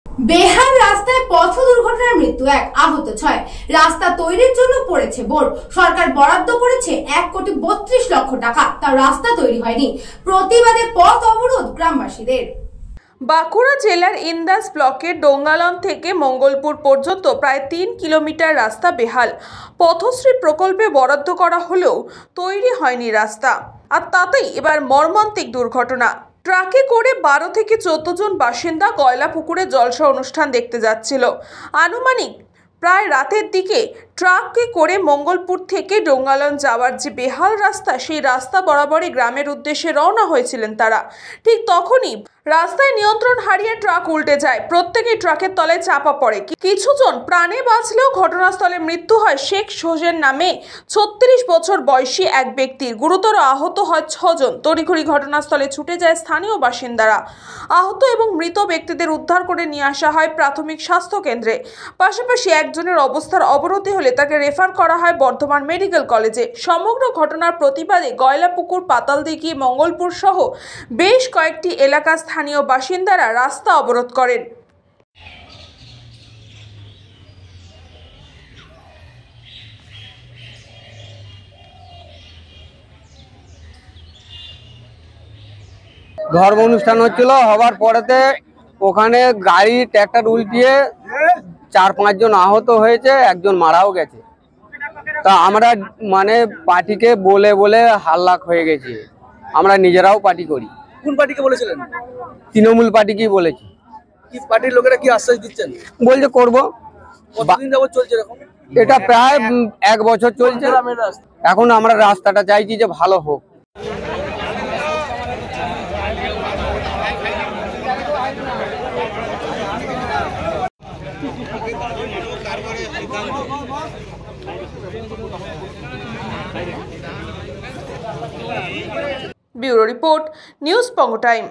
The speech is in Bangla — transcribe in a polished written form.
বেহাল রাস্তায় পথ দুর্ঘটনার মৃত্যু এক, আহত 6। রাস্তা তৈরির জন্য পড়েছে বোর্ড। সরকার বরাদ্দ করেছে 1,32,00,000 টাকা, তার রাস্তা তৈরি হয়নি। প্রতিবাদে পথ অবরোধ গ্রামবাসীদের। বাঁকুড়া জেলার ইন্দাস ব্লকের ডোঙ্গালন থেকে মঙ্গলপুর পর্যন্ত প্রায় 3 কিলোমিটার রাস্তা বেহাল। পথশ্রী প্রকল্পে বরাদ্দ করা হলেও তৈরি হয়নি রাস্তা, আর তাতেই এবার মর্মান্তিক দুর্ঘটনা। ট্রাকে করে 12 থেকে 14 জন বাসিন্দা কয়লা পুকুরে জলসা অনুষ্ঠান দেখতে যাচ্ছিল। আনুমানিক প্রায় রাতের দিকে ট্রাকে করে মঙ্গলপুর থেকে ডোঙ্গালন যাওয়ার যে বেহাল রাস্তা, সেই রাস্তা বরাবরই গ্রামের উদ্দেশ্যে রওনা হয়েছিলেন তারা। ঠিক তখনই রাস্তায় নিয়ন্ত্রণ হারিয়ে ট্রাক উল্টে যায়। প্রত্যেকেই ট্রাকের তলায় চাপা পড়ে। কিছুজন প্রাণে বাঁচলেও ঘটনাস্থলে মৃত্যু হয় শেখ সোহেল নামে 36 বছর বয়সী এক ব্যক্তির। গুরুতর আহত হয় 6 জন। তড়িঘড়ি ঘটনাস্থলে ছুটে যায় স্থানীয় বাসিন্দারা। আহত এবং মৃত ব্যক্তিদের উদ্ধার করে নিয়ে আসা হয় প্রাথমিক স্বাস্থ্য কেন্দ্রে। পাশাপাশি একজনের অবস্থার অবনতি হলে তাকে রেফার করা হয় বর্ধমান মেডিকেল কলেজে। সমগ্র ঘটনার প্রতিবাদে গয়লাপুকুর, পাতালদিঘি, মঙ্গলপুর সহ বেশ কয়েকটি এলাকা স্থানীয় বাসিন্দারা রাস্তা অবরোধ করেন। ধর্ম অনুষ্ঠান হচ্ছিল, হবার পরেতে ওখানে গাড়ি ট্র্যাক্টর উল্টিয়ে 4-5 জন আহত হয়েছে, একজন মারাও গেছে। তা আমরা মানে পার্টিকে বলে বলে হাল্লাক হয়ে গেছি। আমরা নিজেরাও পার্টি করি। কোন পার্টিকে বলেছিলেন? তৃণমূল পার্টিকেই বলেছি। কি পার্টির লোকেরা কি আশ্বাস দিচ্ছেন? বলছে করব। কতদিন যাবত চলছে এরকম? এটা প্রায় 1 বছর চলছে। এখন আমরা রাস্তাটা চাইছি যে ভালো হোক। ব্যুরো রিপোর্ট, নিউজ পঙ্গ টাইম।